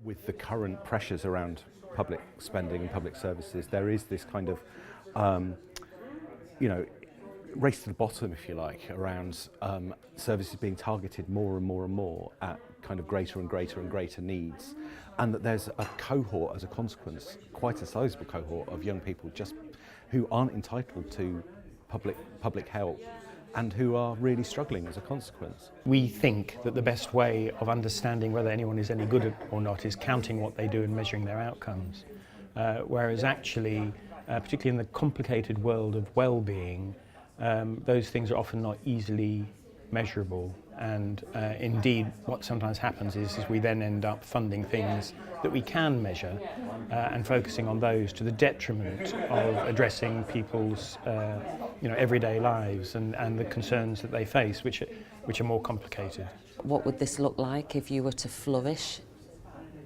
With the current pressures around public spending and public services, there is this kind of, race to the bottom, if you like, around services being targeted more and more and more at kind of greater and greater and greater needs, and that there's a cohort, as a consequence, quite a sizable cohort of young people just who aren't entitled to public help and who are really struggling as a consequence. We think that the best way of understanding whether anyone is any good or not is counting what they do and measuring their outcomes, whereas actually, particularly in the complicated world of well-being, those things are often not easily measurable, and indeed what sometimes happens is we then end up funding things that we can measure and focusing on those to the detriment of addressing people's everyday lives and the concerns that they face, which are more complicated. What would this look like if you were to flourish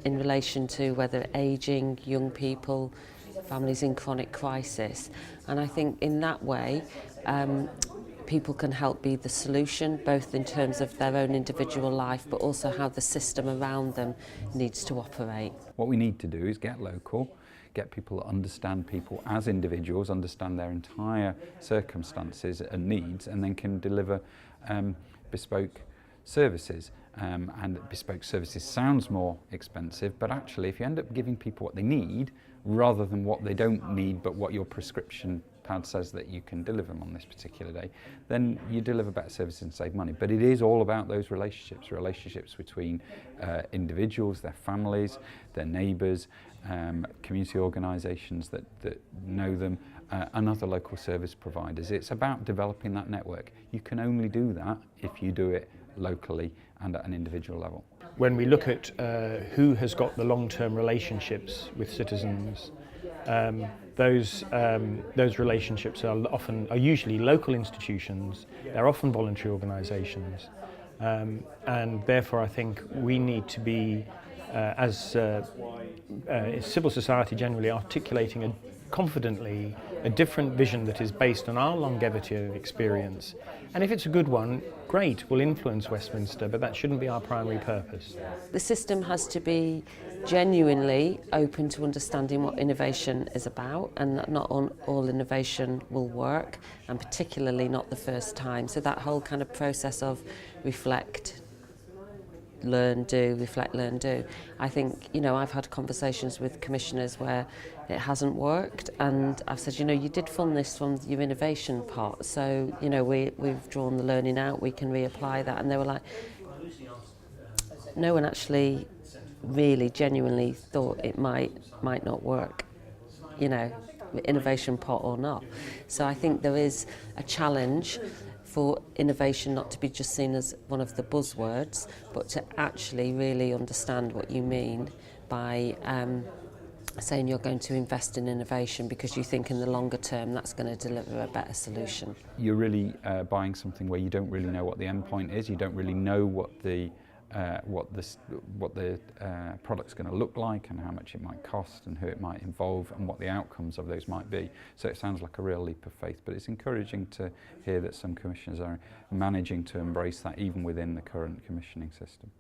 in relation to whether ageing, young people, families in chronic crisis? And I think in that way people can help be the solution, both in terms of their own individual life but also how the system around them needs to operate. What we need to do is get local, get people to understand people as individuals, understand their entire circumstances and needs, and then can deliver bespoke services. And bespoke services sounds more expensive, but actually if you end up giving people what they need rather than what they don't need but what your prescription pad says that you can deliver them on this particular day, then you deliver better services and save money. But it is all about those relationships between individuals, their families, their neighbours, community organisations that know them, and other local service providers. It's about developing that network. You can only do that if you do it locally and at an individual level. When we look at who has got the long-term relationships with citizens, those relationships are usually local institutions. They're often voluntary organisations, and therefore I think we need to be, as civil society generally, articulating confidently a different vision that is based on our longevity of experience. And if it's a good one, great, we'll influence Westminster, but that shouldn't be our primary purpose. The system has to be genuinely open to understanding what innovation is about, and that not all innovation will work, and particularly not the first time. So that whole kind of process of reflect, learn, do, reflect, learn, do. I think, I've had conversations with commissioners where it hasn't worked, and I've said, you did fund this from your innovation pot, so, we've drawn the learning out, we can reapply that. And they were like, no one actually really genuinely thought it might not work, innovation pot or not. So I think there is a challenge for innovation not to be just seen as one of the buzzwords, but to actually really understand what you mean by saying you're going to invest in innovation because you think in the longer term that's going to deliver a better solution. You're really buying something where you don't really know what the end point is, you don't really know what the product's going to look like and how much it might cost and who it might involve and what the outcomes of those might be. So it sounds like a real leap of faith, but it's encouraging to hear that some commissioners are managing to embrace that even within the current commissioning system.